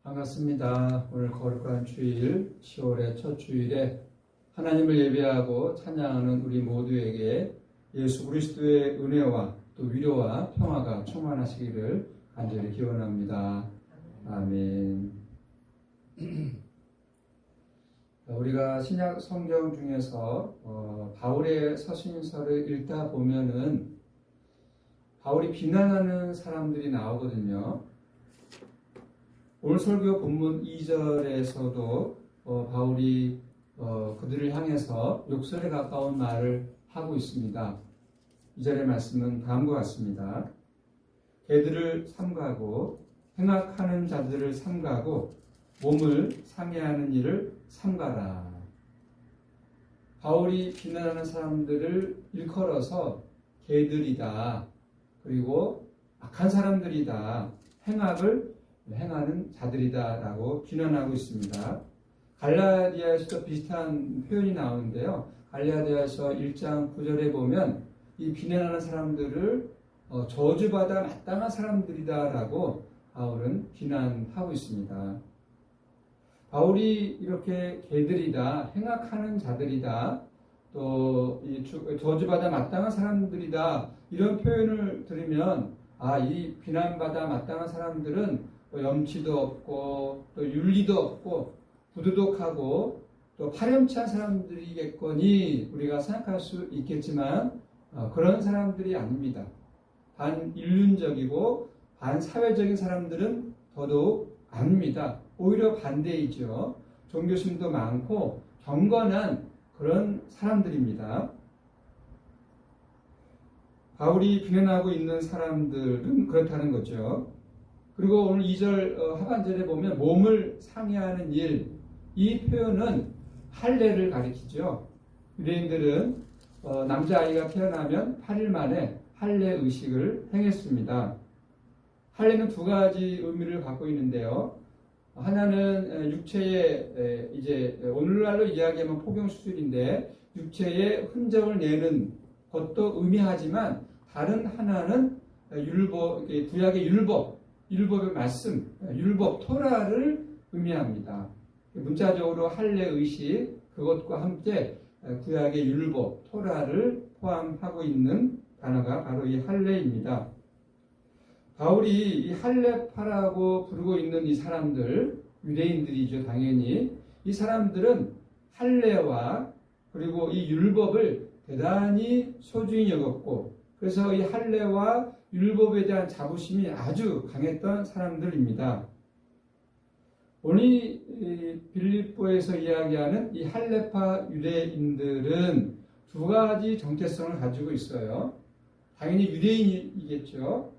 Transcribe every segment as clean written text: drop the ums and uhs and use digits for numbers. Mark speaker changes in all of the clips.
Speaker 1: 반갑습니다. 오늘 거룩한 주일, 10월의 첫 주일에 하나님을 예배하고 찬양하는 우리 모두에게 예수 그리스도의 은혜와 또 위로와 평화가 충만하시기를 간절히 기원합니다. 아멘. 우리가 신약 성경 중에서 바울의 서신서를 읽다 보면은 바울이 비난하는 사람들이 나오거든요. 오늘 설교 본문 2절에서도 바울이 그들을 향해서 욕설에 가까운 말을 하고 있습니다. 2절의 말씀은 다음과 같습니다. 개들을 삼가고 행악하는 자들을 삼가고 몸을 상해하는 일을 삼가라. 바울이 비난하는 사람들을 일컬어서 개들이다. 그리고 악한 사람들이다. 행악을 행하는 자들이다 라고 비난하고 있습니다. 갈라디아에서도 비슷한 표현이 나오는데요. 갈라디아서 1장 9절에 보면 이 비난하는 사람들을 저주받아 마땅한 사람들이다 라고 바울은 비난하고 있습니다. 바울이 이렇게 개들이다, 행악하는 자들이다, 또 저주받아 마땅한 사람들이다 이런 표현을 들으면 이 비난받아 마땅한 사람들은 염치도 없고 또 윤리도 없고 부도덕하고 또 파렴치한 사람들이겠거니 우리가 생각할 수 있겠지만 그런 사람들이 아닙니다. 반인륜적이고 반사회적인 사람들은 더더욱 아닙니다. 오히려 반대이죠. 종교심도 많고 경건한 그런 사람들입니다. 바울이 비난하고 있는 사람들은 그렇다는 거죠. 그리고 오늘 2절 하반절에 보면 몸을 상해하는 일, 이 표현은 할례를 가리키죠. 유대인들은 남자아이가 태어나면 8일 만에 할례 의식을 행했습니다. 할례는 두 가지 의미를 갖고 있는데요. 하나는 육체의 이제 오늘날로 이야기하면 폭용수술인데 육체의 흔적을 내는 것도 의미하지만 다른 하나는 구약의 율법의 말씀, 율법 토라를 의미합니다. 문자적으로 할례 의식 그것과 함께 구약의 율법 토라를 포함하고 있는 단어가 바로 이 할례입니다. 바울이 이 할례파라고 부르고 있는 이 사람들, 유대인들이죠, 당연히. 이 사람들은 할례와 그리고 이 율법을 대단히 소중히 여겼고, 그래서 이 할례와 율법에 대한 자부심이 아주 강했던 사람들입니다. 오늘 빌립보에서 이야기하는 이 할례파 유대인들은 두 가지 정체성을 가지고 있어요. 당연히 유대인이겠죠.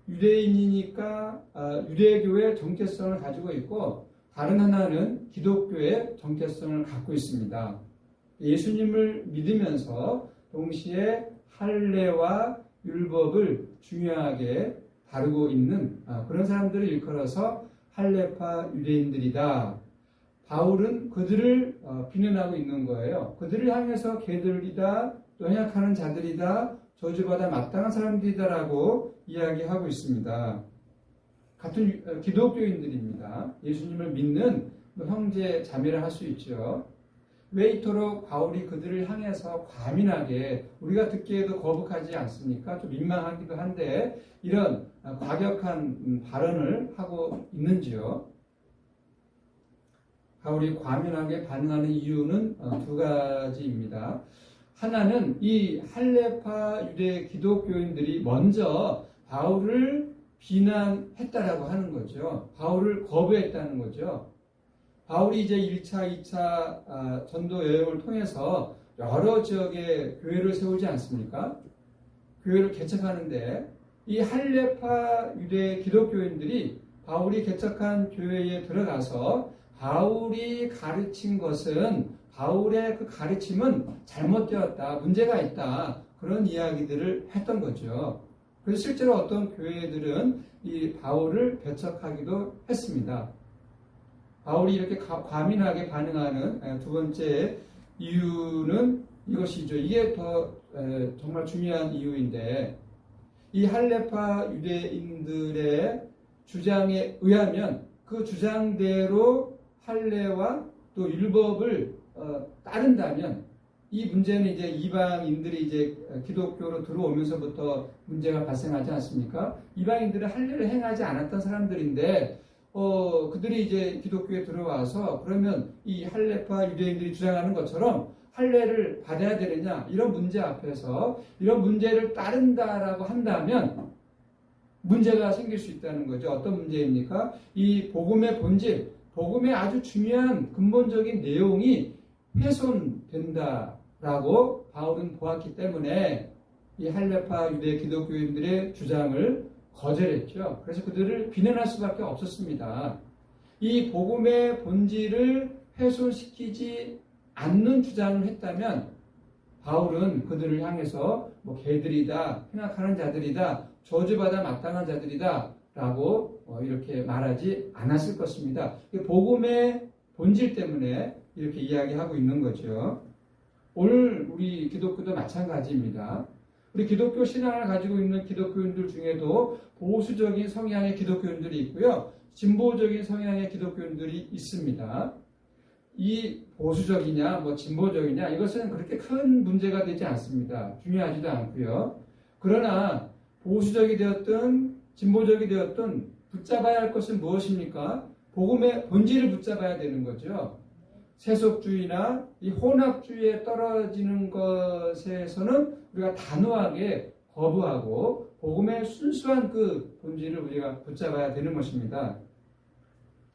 Speaker 1: 유대인이니까 유대교의 정체성을 가지고 있고 다른 하나는 기독교의 정체성을 갖고 있습니다. 예수님을 믿으면서 동시에 할례와 율법을 중요하게 다루고 있는 그런 사람들을 일컬어서 할례파 유대인들이다. 바울은 그들을 비난하고 있는 거예요. 그들을 향해서 개들이다, 또 행악하는 자들이다, 저주받아 마땅한 사람들이다라고 이야기하고 있습니다. 같은 기독교인들입니다. 예수님을 믿는 형제 자매를 할 수 있죠. 왜 이토록 바울이 그들을 향해서 과민하게 우리가 듣기에도 거북하지 않습니까? 좀 민망하기도 한데 이런 과격한 발언을 하고 있는지요? 바울이 과민하게 반응하는 이유는 두 가지입니다. 하나는 이 할례파 유대 기독교인들이 먼저 바울을 비난했다라고 하는 거죠. 바울을 거부했다는 거죠. 바울이 이제 1차, 2차 전도 여행을 통해서 여러 지역에 교회를 세우지 않습니까? 교회를 개척하는데 이 할례파 유대 기독교인들이 바울이 개척한 교회에 들어가서 바울이 가르친 것은 바울의 그 가르침은 잘못되었다, 문제가 있다 그런 이야기들을 했던 거죠. 그래서 실제로 어떤 교회들은 이 바울을 배척하기도 했습니다. 바울이 이렇게 과민하게 반응하는 두 번째 이유는 이것이죠. 이게 더 정말 중요한 이유인데 이 할례파 유대인들의 주장에 의하면 그 주장대로 할례와 또 율법을 따른다면 이 문제는 이제 이방인들이 이제 기독교로 들어오면서부터 문제가 발생하지 않습니까? 이방인들은 할례를 행하지 않았던 사람들인데 그들이 이제 기독교에 들어와서 그러면 이 할례파 유대인들이 주장하는 것처럼 할례를 받아야 되느냐 이런 문제 앞에서 이런 문제를 따른다라고 한다면 문제가 생길 수 있다는 거죠. 어떤 문제입니까? 이 복음의 본질, 복음의 아주 중요한 근본적인 내용이 훼손된다라고 바울은 보았기 때문에 이 할례파 유대 기독교인들의 주장을 거절했죠. 그래서 그들을 비난할 수밖에 없었습니다. 이 복음의 본질을 훼손시키지 않는 주장을 했다면 바울은 그들을 향해서 뭐 개들이다, 행악하는 자들이다, 저주받아 마땅한 자들이다 라고 이렇게 말하지 않았을 것입니다. 복음의 본질 때문에 이렇게 이야기하고 있는 거죠. 오늘 우리 기독교도 마찬가지입니다. 우리 기독교 신앙을 가지고 있는 기독교인들 중에도 보수적인 성향의 기독교인들이 있고요. 진보적인 성향의 기독교인들이 있습니다. 이 보수적이냐 뭐 진보적이냐 이것은 그렇게 큰 문제가 되지 않습니다. 중요하지도 않고요. 그러나 보수적이 되었든 진보적이 되었든 붙잡아야 할 것은 무엇입니까? 복음의 본질을 붙잡아야 되는 거죠. 세속주의나 이 혼합주의에 떨어지는 것에서는 우리가 단호하게 거부하고 복음의 순수한 그 본질을 우리가 붙잡아야 되는 것입니다.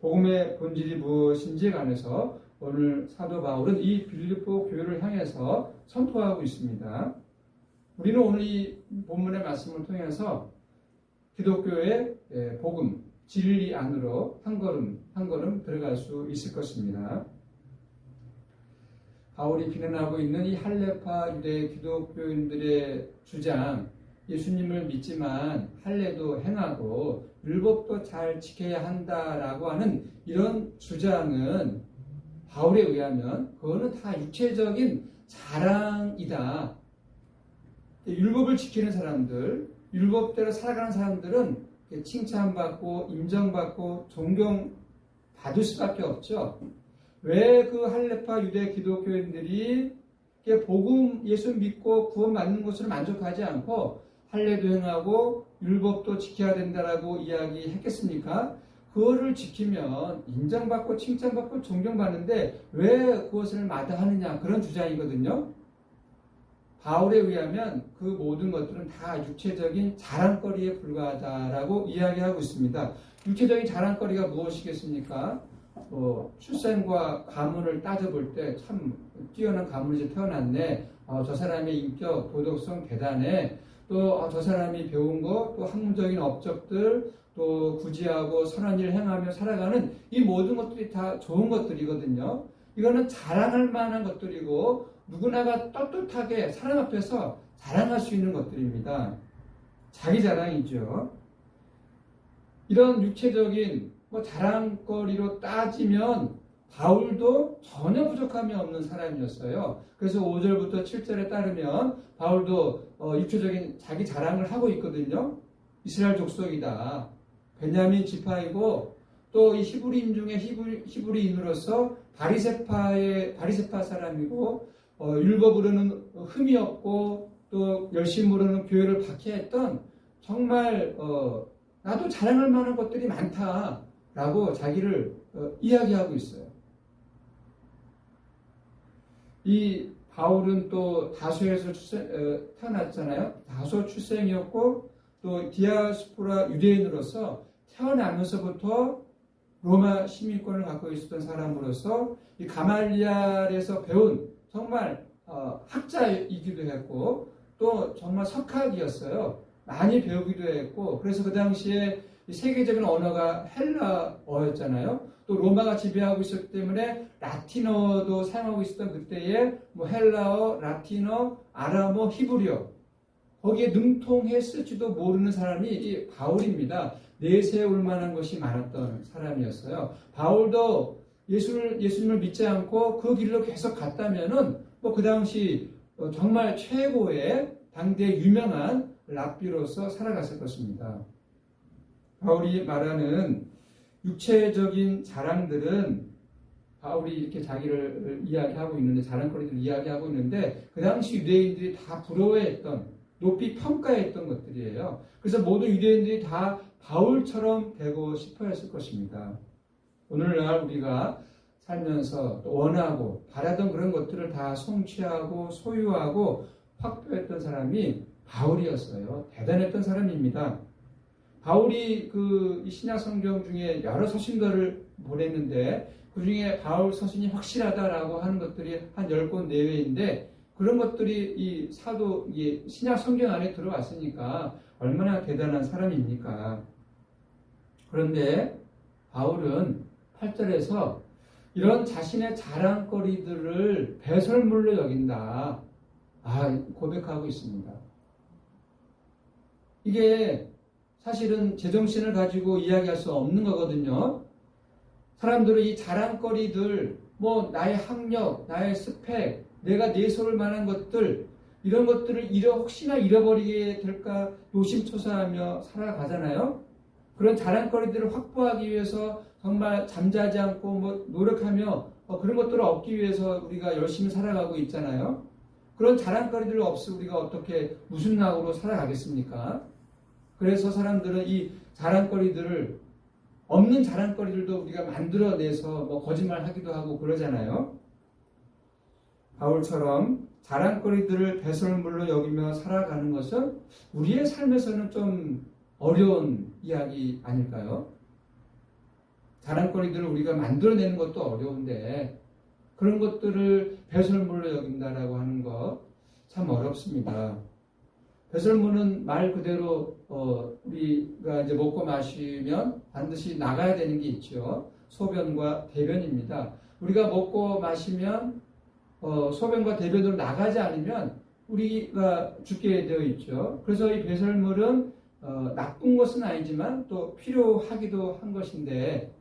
Speaker 1: 복음의 본질이 무엇인지에 관해서 오늘 사도 바울은 이 빌립보 교회를 향해서 선포하고 있습니다. 우리는 오늘 이 본문의 말씀을 통해서 기독교의 복음, 진리 안으로 한 걸음 한 걸음 들어갈 수 있을 것입니다. 바울이 비난하고 있는 이 할례파 유대 기독교인들의 주장, 예수님을 믿지만 할례도 행하고 율법도 잘 지켜야 한다라고 하는 이런 주장은 바울에 의하면 그거는 다 육체적인 자랑이다. 율법을 지키는 사람들, 율법대로 살아가는 사람들은 칭찬받고 인정받고 존경받을 수밖에 없죠. 왜 그 할례파 유대 기독교인들이 복음 예수 믿고 구원받는 것으로 만족하지 않고 할례도 행하고 율법도 지켜야 된다라고 이야기했겠습니까? 그거를 지키면 인정받고 칭찬받고 존경받는데 왜 그것을 마다하느냐 그런 주장이거든요. 바울에 의하면 그 모든 것들은 다 육체적인 자랑거리에 불과하다라고 이야기하고 있습니다. 육체적인 자랑거리가 무엇이겠습니까? 출생과 가문을 따져볼 때 참 뛰어난 가문에서 태어났네. 저 사람의 인격, 도덕성 대단해. 또 저 사람이 배운 거, 또 학문적인 업적들, 또 구지하고 선한 일을 행하며 살아가는 이 모든 것들이 다 좋은 것들이거든요. 이거는 자랑할 만한 것들이고 누구나가 떳떳하게 사람 앞에서 자랑할 수 있는 것들입니다. 자기 자랑이죠. 이런 육체적인 자랑거리로 따지면 바울도 전혀 부족함이 없는 사람이었어요. 그래서 5절부터 7절에 따르면 바울도 육체적인 자기 자랑을 하고 있거든요. 이스라엘 족속이다. 베냐민 지파이고 또 이 히브리인 중에 히브리인으로서 바리새파 사람이고 율법으로는 흠이 없고 또 열심으로는 교회를 박해했던 정말 나도 자랑할 만한 것들이 많다라고 자기를 이야기하고 있어요. 이 바울은 또 다소에서 태어났잖아요. 다소 출생이었고 또 디아스포라 유대인으로서 태어나면서부터 로마 시민권을 갖고 있었던 사람으로서 이 가말리알에서 배운 정말 학자이기도 했고 또 정말 석학이었어요. 많이 배우기도 했고 그래서 그 당시에 세계적인 언어가 헬라어였잖아요. 또 로마가 지배하고 있었기 때문에 라틴어도 사용하고 있었던 그때에 헬라어, 라틴어, 아람어, 히브리어 거기에 능통했을지도 모르는 사람이 이 바울입니다. 내세울 만한 것이 많았던 사람이었어요. 바울도 예수님을 믿지 않고 그 길로 계속 갔다면은 그 당시 정말 최고의 당대 유명한 랍비로서 살아갔을 것입니다. 바울이 말하는 육체적인 자랑들은 바울이 이렇게 자기를 이야기하고 있는데, 자랑거리들을 이야기하고 있는데, 그 당시 유대인들이 다 부러워했던, 높이 평가했던 것들이에요. 그래서 모든 유대인들이 다 바울처럼 되고 싶어 했을 것입니다. 오늘날 우리가 살면서 원하고 바라던 그런 것들을 다 성취하고 소유하고 확보했던 사람이 바울이었어요. 대단했던 사람입니다. 바울이 이 신약 성경 중에 여러 서신들을 보냈는데, 그 중에 바울 서신이 확실하다라고 하는 것들이 한 10권 내외인데, 그런 것들이 이 신약 성경 안에 들어왔으니까 얼마나 대단한 사람입니까? 그런데 바울은 8절에서 이런 자신의 자랑거리들을 배설물로 여긴다. 고백하고 있습니다. 이게 사실은 제정신을 가지고 이야기할 수 없는 거거든요. 사람들은 이 자랑거리들, 나의 학력, 나의 스펙, 내가 내세울 만한 것들, 이런 것들을 혹시나 잃어버리게 될까 노심초사하며 살아가잖아요. 그런 자랑거리들을 확보하기 위해서 정말 잠자지 않고 노력하며 그런 것들을 얻기 위해서 우리가 열심히 살아가고 있잖아요. 그런 자랑거리들 없이 우리가 어떻게 무슨 낙으로 살아가겠습니까? 그래서 사람들은 이 자랑거리들을, 없는 자랑거리들도 우리가 만들어내서 거짓말하기도 하고 그러잖아요. 바울처럼 자랑거리들을 배설물로 여기며 살아가는 것은 우리의 삶에서는 좀 어려운 이야기 아닐까요? 자랑거리들을 우리가 만들어내는 것도 어려운데 그런 것들을 배설물로 여긴다라고 하는 것 참 어렵습니다. 배설물은 말 그대로 우리가 이제 먹고 마시면 반드시 나가야 되는 게 있죠. 소변과 대변입니다. 우리가 먹고 마시면 소변과 대변으로 나가지 않으면 우리가 죽게 되어 있죠. 그래서 이 배설물은 나쁜 것은 아니지만 또 필요하기도 한 것인데,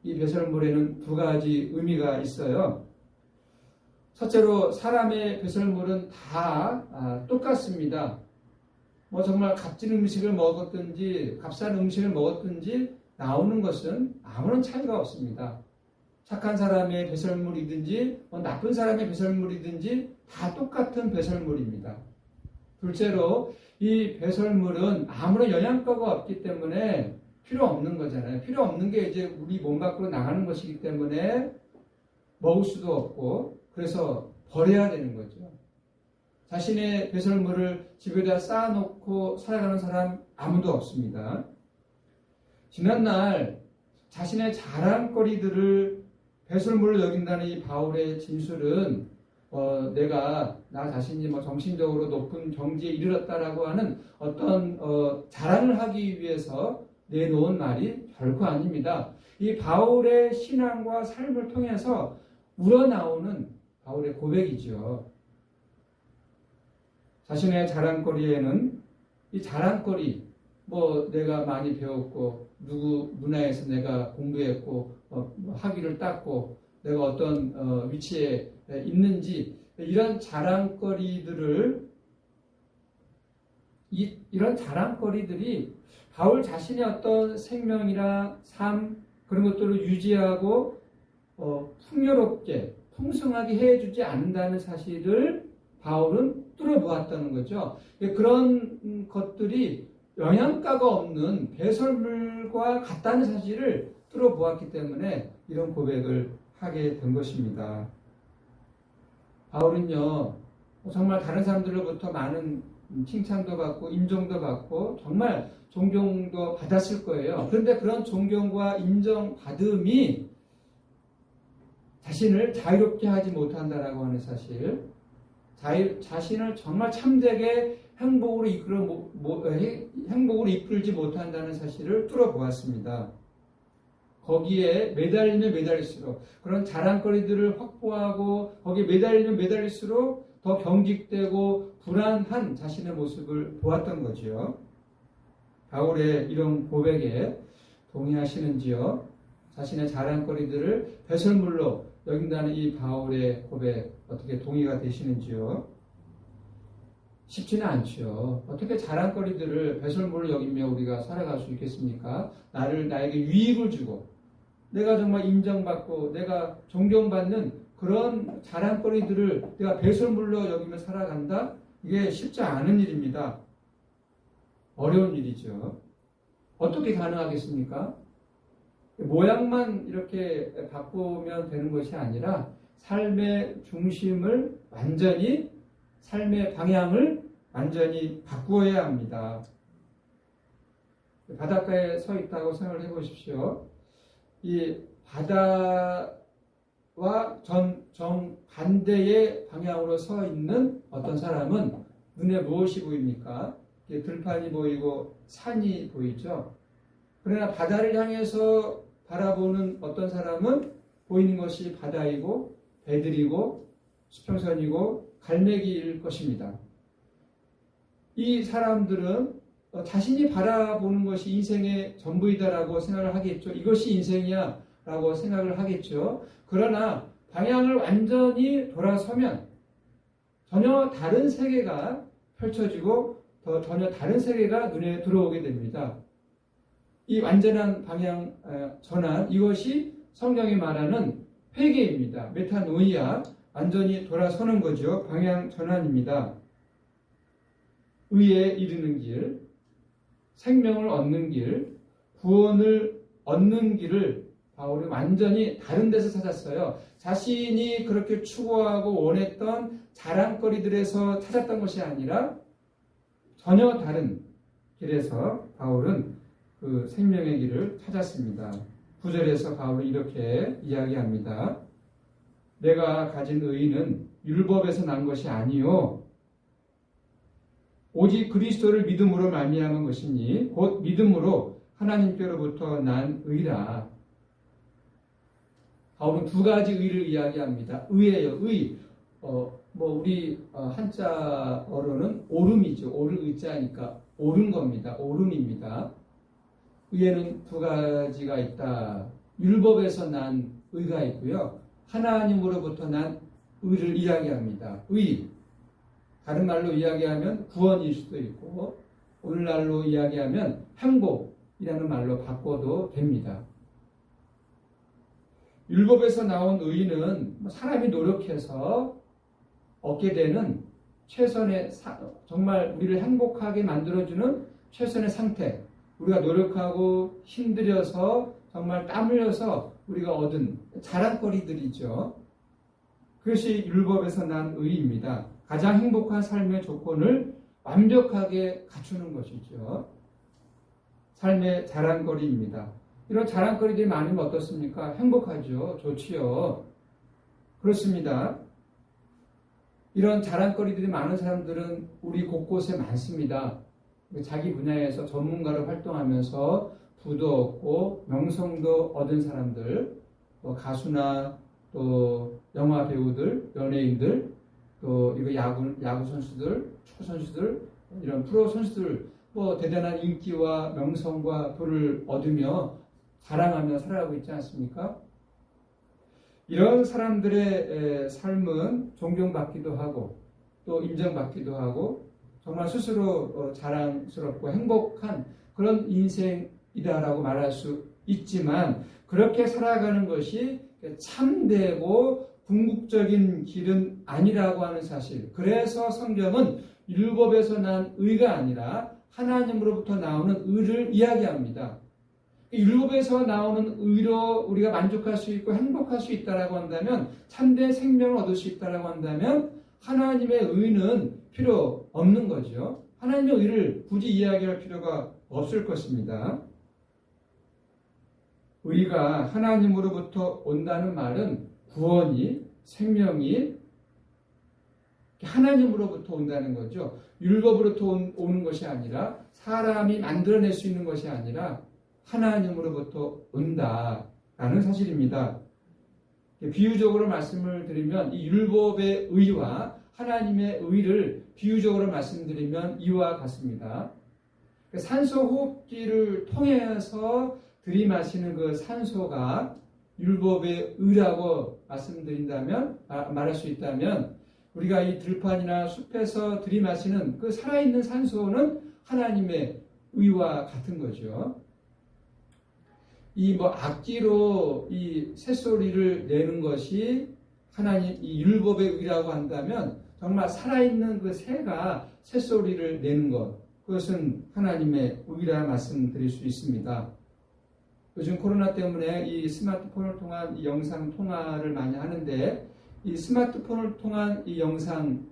Speaker 1: 이 배설물에는 두 가지 의미가 있어요. 첫째로 사람의 배설물은 다 똑같습니다. 정말 값진 음식을 먹었든지 값싼 음식을 먹었든지 나오는 것은 아무런 차이가 없습니다. 착한 사람의 배설물이든지 나쁜 사람의 배설물이든지 다 똑같은 배설물입니다. 둘째로 이 배설물은 아무런 영양가가 없기 때문에 필요 없는 거잖아요. 필요 없는 게 이제 우리 몸 밖으로 나가는 것이기 때문에 먹을 수도 없고, 그래서 버려야 되는 거죠. 자신의 배설물을 집에다 쌓아놓고 살아가는 사람 아무도 없습니다. 지난날 자신의 자랑거리들을 배설물로 여긴다는 이 바울의 진술은 내가 나 자신이 정신적으로 높은 경지에 이르렀다라고 하는 어떤 자랑을 하기 위해서 내놓은 말이 결코 아닙니다. 이 바울의 신앙과 삶을 통해서 우러나오는 바울의 고백이죠. 자신의 자랑거리에는 이 자랑거리, 내가 많이 배웠고 누구 문화에서 내가 공부했고 학위를 땄고 내가 어떤 위치에 있는지, 이런 자랑거리들이 바울 자신의 어떤 생명이나 삶, 그런 것들을 유지하고 풍요롭게 풍성하게 해주지 않는다는 사실을 바울은 뚫어보았다는 거죠. 그런 것들이 영양가가 없는 배설물과 같다는 사실을 뚫어보았기 때문에 이런 고백을 하게 된 것입니다. 바울은요, 정말 다른 사람들로부터 많은 칭찬도 받고 인정도 받고 정말 존경도 받았을 거예요. 그런데 그런 존경과 인정받음이 자신을 자유롭게 하지 못한다라고 하는 사실, 자신을 정말 참되게 행복으로 이끌지 못한다는 사실을 뚫어보았습니다. 거기에 매달리면 매달릴수록, 그런 자랑거리들을 확보하고 거기에 매달리면 매달릴수록 더 경직되고 불안한 자신의 모습을 보았던 거지요. 바울의 이런 고백에 동의하시는지요? 자신의 자랑거리들을 배설물로 여긴다는 이 바울의 고백, 어떻게 동의가 되시는지요? 쉽지는 않죠. 어떻게 자랑거리들을 배설물로 여기며 우리가 살아갈 수 있겠습니까? 나에게 유익을 주고 내가 정말 인정받고 내가 존경받는 그런 자랑거리들을 내가 배설물로 여기며 살아간다? 이게 쉽지 않은 일입니다. 어려운 일이죠. 어떻게 가능하겠습니까? 모양만 이렇게 바꾸면 되는 것이 아니라 삶의 중심을 완전히, 삶의 방향을 완전히 바꾸어야 합니다. 바닷가에 서 있다고 생각을 해보십시오. 이 바다와 정반대의 방향으로 서 있는 어떤 사람은 눈에 무엇이 보입니까? 들판이 보이고 산이 보이죠. 그러나 바다를 향해서 바라보는 어떤 사람은 보이는 것이 바다이고 배들이고 수평선이고 갈매기일 것입니다. 이 사람들은 자신이 바라보는 것이 인생의 전부이다라고 생각을 하겠죠. 이것이 인생이야 라고 생각을 하겠죠. 그러나 방향을 완전히 돌아서면 전혀 다른 세계가 펼쳐지고 전혀 다른 세계가 눈에 들어오게 됩니다. 이 완전한 방향 전환, 이것이 성경이 말하는 회개입니다. 메타노이아, 완전히 돌아서는 거죠. 방향 전환입니다. 의에 이르는 길, 생명을 얻는 길, 구원을 얻는 길을 바울이 완전히 다른 데서 찾았어요. 자신이 그렇게 추구하고 원했던 자랑거리들에서 찾았던 것이 아니라 전혀 다른 길에서 바울은 그 생명의 길을 찾았습니다. 9절에서 바울이 이렇게 이야기합니다. 내가 가진 의는 율법에서 난 것이 아니요 오직 그리스도를 믿음으로 말미암은 것이니 곧 믿음으로 하나님께로부터 난 의라. 바울은 두 가지 의를 이야기합니다. 의예요. 의. 우리 한자어로는 오름이죠. 오를 의자니까 옳은 겁니다. 오름입니다. 의에는 두 가지가 있다. 율법에서 난 의가 있고요. 하나님으로부터 난 의를 이야기합니다. 의. 다른 말로 이야기하면 구원일 수도 있고 오늘날로 이야기하면 행복이라는 말로 바꿔도 됩니다. 율법에서 나온 의는 사람이 노력해서 얻게 되는 최선의 정말 우리를 행복하게 만들어주는 최선의 상태, 우리가 노력하고 힘들여서 정말 땀 흘려서 우리가 얻은 자랑거리들이죠. 그것이 율법에서 난 의입니다. 가장 행복한 삶의 조건을 완벽하게 갖추는 것이죠. 삶의 자랑거리입니다. 이런 자랑거리들이 많으면 어떻습니까? 행복하죠. 좋지요. 그렇습니다. 이런 자랑거리들이 많은 사람들은 우리 곳곳에 많습니다. 자기 분야에서 전문가로 활동하면서 부도 얻고 명성도 얻은 사람들, 가수나 또 영화 배우들, 연예인들, 또 이거 야구 선수들, 축구 선수들, 이런 프로 선수들, 대단한 인기와 명성과 부를 얻으며 자랑하며 살아가고 있지 않습니까? 이런 사람들의 삶은 존경받기도 하고 또 인정받기도 하고 정말 스스로 자랑스럽고 행복한 그런 인생이다라고 말할 수 있지만 그렇게 살아가는 것이 참되고 궁극적인 길은 아니라고 하는 사실. 그래서 성경은 율법에서 난 의가 아니라 하나님으로부터 나오는 의를 이야기합니다. 율법에서 나오는 의로 우리가 만족할 수 있고 행복할 수 있다라고 한다면, 참된 생명을 얻을 수 있다라고 한다면 하나님의 의는 필요 없는 거죠. 하나님의 의를 굳이 이야기할 필요가 없을 것입니다. 의가 하나님으로부터 온다는 말은 구원이, 생명이 하나님으로부터 온다는 거죠. 율법으로부터 오는 것이 아니라 사람이 만들어낼 수 있는 것이 아니라 하나님으로부터 온다라는 사실입니다. 비유적으로 말씀을 드리면 이 율법의 의와 하나님의 의를 비유적으로 말씀드리면 이와 같습니다. 산소 호흡기를 통해서 들이마시는 그 산소가 율법의 의라고 말씀드린다면, 말할 수 있다면 우리가 이 들판이나 숲에서 들이마시는 그 살아있는 산소는 하나님의 의와 같은 거죠. 이 악기로 이 새소리를 내는 것이 하나님 이 율법의 의라고 한다면 정말 살아있는 그 새가 새소리를 내는 것, 그것은 하나님의 의라 말씀드릴 수 있습니다. 요즘 코로나 때문에 이 스마트폰을 통한 이 영상 통화를 많이 하는데, 이 스마트폰을 통한 이 영상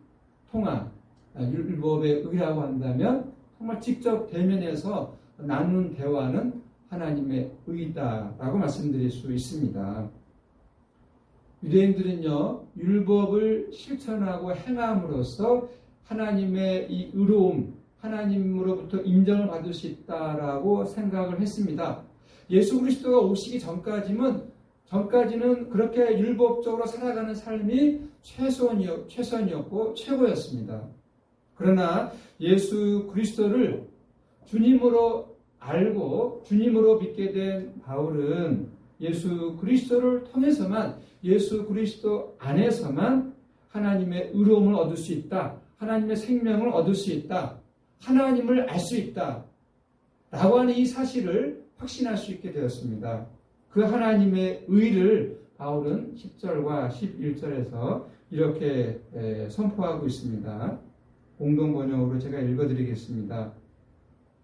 Speaker 1: 통화, 율법의 의라고 한다면 정말 직접 대면해서 나누는 대화는 하나님의 의다라고 말씀드릴 수 있습니다. 유대인들은요, 율법을 실천하고 행함으로써 하나님의 이 의로움, 하나님으로부터 인정을 받을 수 있다라고 생각을 했습니다. 예수 그리스도가 오시기 전까지는 그렇게 율법적으로 살아가는 삶이 최선이었고 최고였습니다. 그러나 예수 그리스도를 주님으로 알고 주님으로 믿게 된 바울은 예수 그리스도를 통해서만, 예수 그리스도 안에서만 하나님의 의로움을 얻을 수 있다, 하나님의 생명을 얻을 수 있다, 하나님을 알 수 있다 라고 하는 이 사실을 확신할 수 있게 되었습니다. 그 하나님의 의를 바울은 10절과 11절에서 이렇게 선포하고 있습니다. 공동 번역으로 제가 읽어드리겠습니다.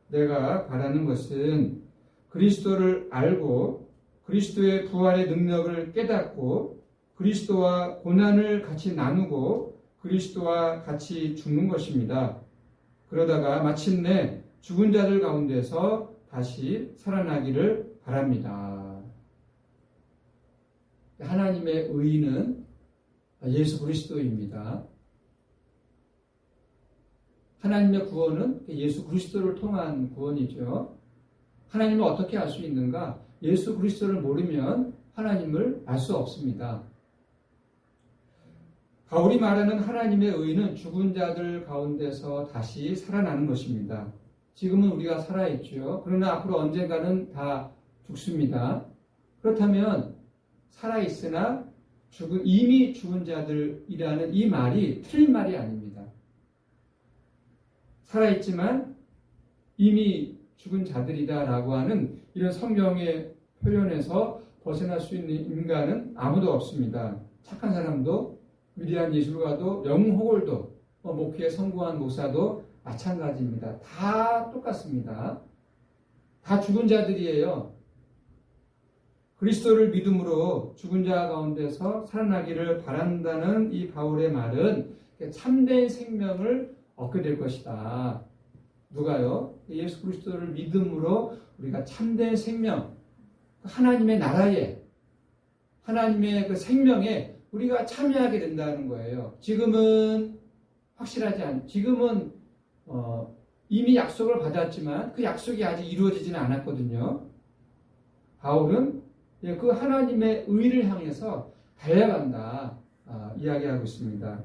Speaker 1: 내가 바라는 것은 그리스도를 알고 그리스도의 부활의 능력을 깨닫고 그리스도와 고난을 같이 나누고 그리스도와 같이 죽는 것입니다. 그러다가 마침내 죽은 자들 가운데서 다시 살아나기를 바랍니다. 하나님의 의는 예수 그리스도입니다. 하나님의 구원은 예수 그리스도를 통한 구원이죠. 하나님을 어떻게 알 수 있는가? 예수 그리스도를 모르면 하나님을 알 수 없습니다. 바울이 말하는 하나님의 의는 죽은 자들 가운데서 다시 살아나는 것입니다. 지금은 우리가 살아있죠. 그러나 앞으로 언젠가는 다 죽습니다. 그렇다면 살아있으나 이미 죽은 자들이라는 이 말이 틀린 말이 아닙니다. 살아있지만 이미 죽은 자들이다라고 하는 이런 성경의 표현에서 벗어날 수 있는 인간은 아무도 없습니다. 착한 사람도, 위대한 예술가도, 영호골도, 목회에 성공한 목사도 마찬가지입니다. 다 똑같습니다. 다 죽은 자들이에요. 그리스도를 믿음으로 죽은 자 가운데서 살아나기를 바란다는 이 바울의 말은 참된 생명을 얻게 될 것이다. 누가요? 예수 그리스도를 믿음으로 우리가 참된 생명, 하나님의 나라에, 하나님의 그 생명에 우리가 참여하게 된다는 거예요. 지금은 지금은 이미 약속을 받았지만 그 약속이 아직 이루어지지는 않았거든요. 바울은 그 하나님의 의를 향해서 달려간다 이야기하고 있습니다.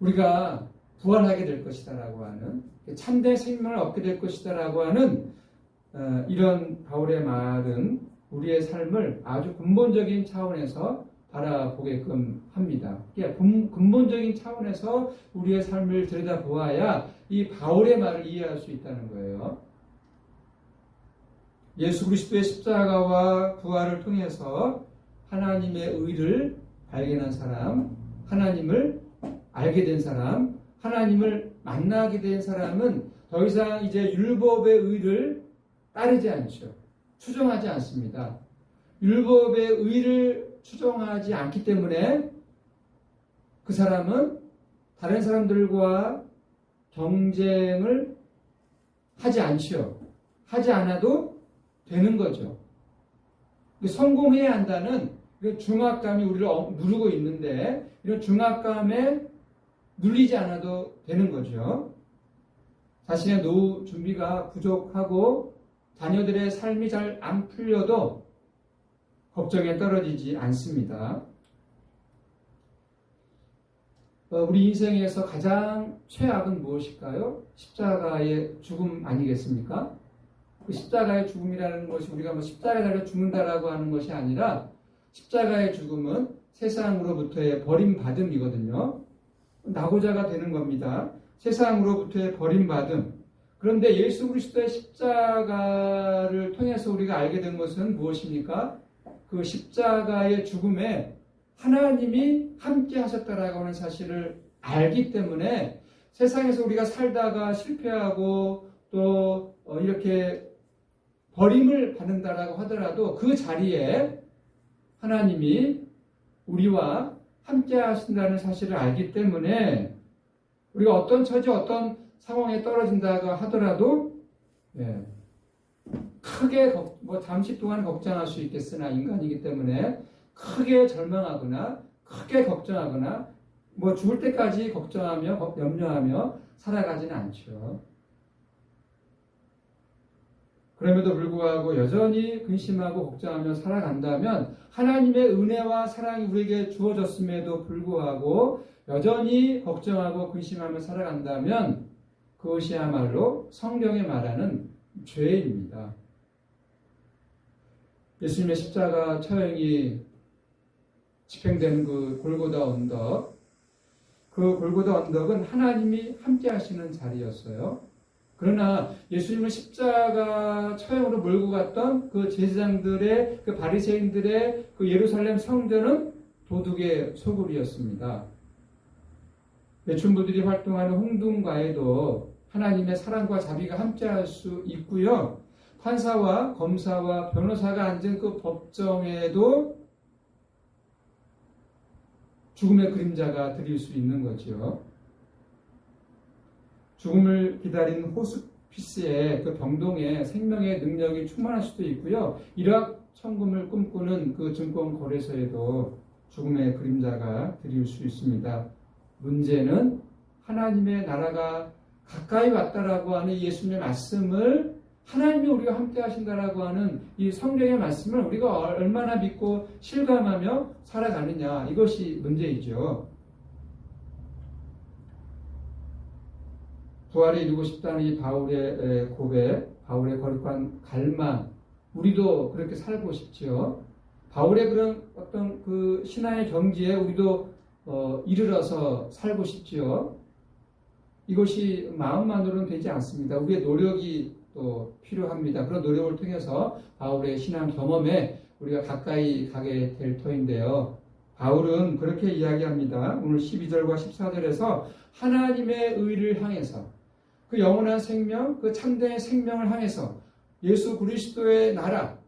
Speaker 1: 우리가 부활하게 될 것이다라고 하는, 참된 생명을 얻게 될 것이다라고 하는 이런 바울의 말은 우리의 삶을 아주 근본적인 차원에서 바라보게끔 합니다. 근본적인 차원에서 우리의 삶을 들여다보아야 이 바울의 말을 이해할 수 있다는 거예요. 예수 그리스도의 십자가와 부활을 통해서 하나님의 의를 발견한 사람, 하나님을 알게 된 사람, 하나님을 만나게 된 사람은 더 이상 이제 율법의 의를 따르지 않죠. 추종하지 않습니다. 율법의 의를 추종하지 않기 때문에 그 사람은 다른 사람들과 경쟁을 하지 않죠. 하지 않아도 되는 거죠. 성공해야 한다는 이런 중압감이 우리를 누르고 있는데, 이런 중압감에 눌리지 않아도 되는 거죠. 자신의 노후 준비가 부족하고 자녀들의 삶이 잘 안 풀려도 걱정에 떨어지지 않습니다. 우리 인생에서 가장 최악은 무엇일까요? 십자가의 죽음 아니겠습니까? 그 십자가의 죽음이라는 것이 우리가 십자가에 달려 죽는다라고 하는 것이 아니라, 십자가의 죽음은 세상으로부터의 버림받음이거든요. 낙오자가 되는 겁니다. 세상으로부터의 버림받음. 그런데 예수 그리스도의 십자가를 통해서 우리가 알게 된 것은 무엇입니까? 그 십자가의 죽음에 하나님이 함께 하셨다라고 하는 사실을 알기 때문에 세상에서 우리가 살다가 실패하고 또 이렇게 버림을 받는다라고 하더라도 그 자리에 하나님이 우리와 함께 하신다는 사실을 알기 때문에 우리가 어떤 처지, 어떤 상황에 떨어진다고 하더라도 크게 잠시 동안 걱정할 수 있겠으나 인간이기 때문에 크게 절망하거나 크게 걱정하거나 죽을 때까지 걱정하며 염려하며 살아가지는 않죠. 그럼에도 불구하고 여전히 근심하고 걱정하며 살아간다면 하나님의 은혜와 사랑이 우리에게 주어졌음에도 불구하고 여전히 걱정하고 근심하며 살아간다면 그것이야말로 성경이 말하는 죄입니다. 예수님의 십자가 처형이 집행된 그 골고다 언덕, 그 골고다 언덕은 하나님이 함께 하시는 자리였어요. 그러나 예수님을 십자가 처형으로 몰고 갔던 그 제사장들의, 그 바리새인들의 그 예루살렘 성전은 도둑의 소굴이었습니다. 매춘부들이 활동하는 홍등과에도 하나님의 사랑과 자비가 함께할 수 있고요. 판사와 검사와 변호사가 앉은 그 법정에도 죽음의 그림자가 드릴 수 있는 거죠. 죽음을 기다리는 호스피스의 그 병동에 생명의 능력이 충만할 수도 있고요. 일확천금을 꿈꾸는 그 증권거래소에도 죽음의 그림자가 드릴 수 있습니다. 문제는 하나님의 나라가 가까이 왔다라고 하는 예수님의 말씀을 하나님이 우리와 함께 하신다라고 하는 이 성경의 말씀을 우리가 얼마나 믿고 실감하며 살아가느냐, 이것이 문제이죠. 부활을 이루고 싶다는 이 바울의 고백, 바울의 거룩한 갈망, 우리도 그렇게 살고 싶지요. 바울의 그런 어떤 그 신앙의 경지에 우리도 이르러서 살고 싶지요. 이것이 마음만으로는 되지 않습니다. 우리의 노력이 또 필요합니다. 그런 노력을 통해서 바울의 신앙 경험에 우리가 가까이 가게 될 터인데요. 바울은 그렇게 이야기합니다. 오늘 12절과 14절에서 하나님의 의를 향해서 그 영원한 생명, 그 참된 생명을 향해서 예수 그리스도의 나라,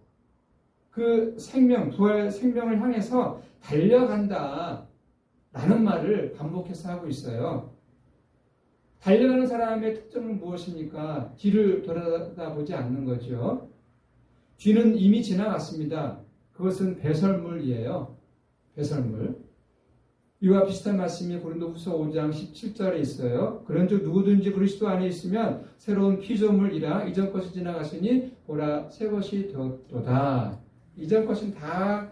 Speaker 1: 그 생명, 부활 생명을 향해서 달려간다 라는 말을 반복해서 하고 있어요. 달려가는 사람의 특징은 무엇입니까? 뒤를 돌아보지 않는 거죠. 뒤는 이미 지나갔습니다. 그것은 배설물이에요. 배설물. 이와 비슷한 말씀이 고린도후서 5장 17절에 있어요. 그런즉 누구든지 그리스도 안에 있으면 새로운 피조물이라 이전 것이 지나갔으니 보라 새 것이 되었도다. 이전 것은 다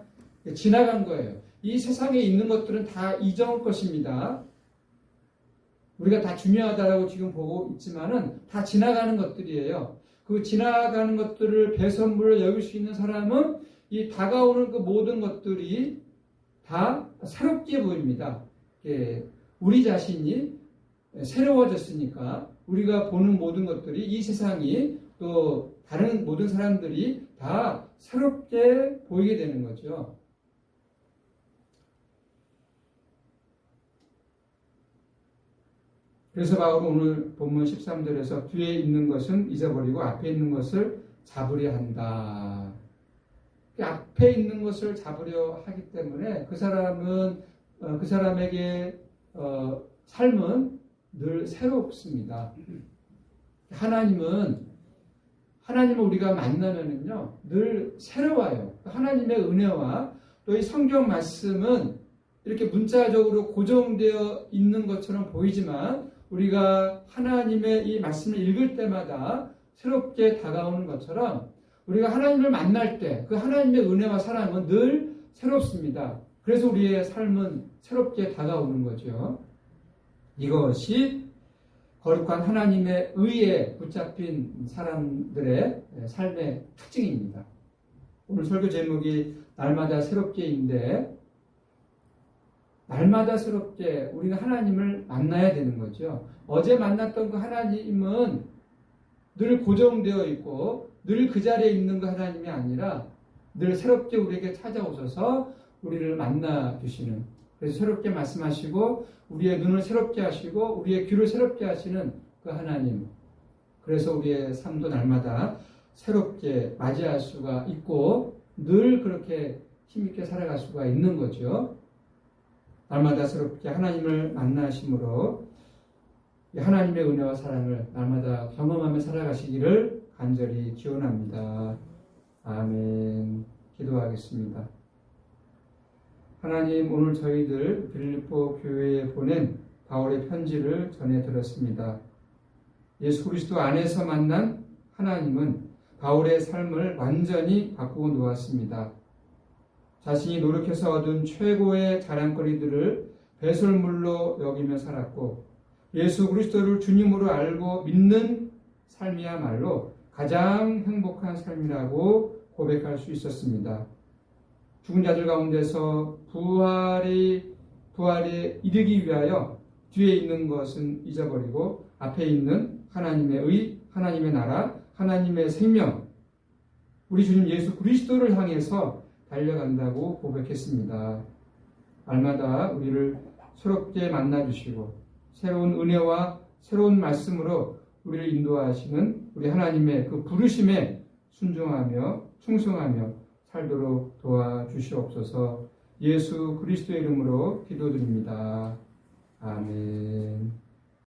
Speaker 1: 지나간 거예요. 이 세상에 있는 것들은 다 이전 것입니다. 우리가 다 중요하다라고 지금 보고 있지만은 다 지나가는 것들이에요. 그 지나가는 것들을 배선물로 여길 수 있는 사람은 이 다가오는 그 모든 것들이 다 새롭게 보입니다. 우리 자신이 새로워졌으니까 우리가 보는 모든 것들이 이 세상이 또 다른 모든 사람들이 다 새롭게 보이게 되는 거죠. 그래서 바울은 오늘 본문 13절에서 뒤에 있는 것은 잊어버리고 앞에 있는 것을 잡으려 한다. 앞에 있는 것을 잡으려 하기 때문에 그 사람에게 삶은 늘 새롭습니다. 하나님을 우리가 만나면은요 늘 새로워요. 하나님의 은혜와 또 이 성경 말씀은 이렇게 문자적으로 고정되어 있는 것처럼 보이지만 우리가 하나님의 이 말씀을 읽을 때마다 새롭게 다가오는 것처럼 우리가 하나님을 만날 때 그 하나님의 은혜와 사랑은 늘 새롭습니다. 그래서 우리의 삶은 새롭게 다가오는 거죠. 이것이 거룩한 하나님의 의에 붙잡힌 사람들의 삶의 특징입니다. 오늘 설교 제목이 날마다 새롭게인데 날마다 새롭게 우리는 하나님을 만나야 되는 거죠. 어제 만났던 그 하나님은 늘 고정되어 있고 늘 그 자리에 있는 거 하나님이 아니라 늘 새롭게 우리에게 찾아오셔서 우리를 만나 주시는, 그래서 새롭게 말씀하시고 우리의 눈을 새롭게 하시고 우리의 귀를 새롭게 하시는 그 하나님, 그래서 우리의 삶도 날마다 새롭게 맞이할 수가 있고 늘 그렇게 힘있게 살아갈 수가 있는 거죠. 날마다 새롭게 하나님을 만나심으로 하나님의 은혜와 사랑을 날마다 경험하며 살아가시기를 간절히 기원합니다. 아멘. 기도하겠습니다. 하나님, 오늘 저희들 빌립보 교회에 보낸 바울의 편지를 전해 들었습니다. 예수 그리스도 안에서 만난 하나님은 바울의 삶을 완전히 바꾸어 놓았습니다. 자신이 노력해서 얻은 최고의 자랑거리들을 배설물로 여기며 살았고 예수 그리스도를 주님으로 알고 믿는 삶이야말로 가장 행복한 삶이라고 고백할 수 있었습니다. 죽은 자들 가운데서 부활에 이르기 위하여 뒤에 있는 것은 잊어버리고 앞에 있는 하나님의 의, 하나님의 나라, 하나님의 생명, 우리 주님 예수 그리스도를 향해서 달려간다고 고백했습니다. 날마다 우리를 새롭게 만나주시고 새로운 은혜와 새로운 말씀으로 우리를 인도하시는 우리 하나님의 그 부르심에 순종하며 충성하며 살도록 도와주시옵소서. 예수 그리스도의 이름으로 기도드립니다. 아멘.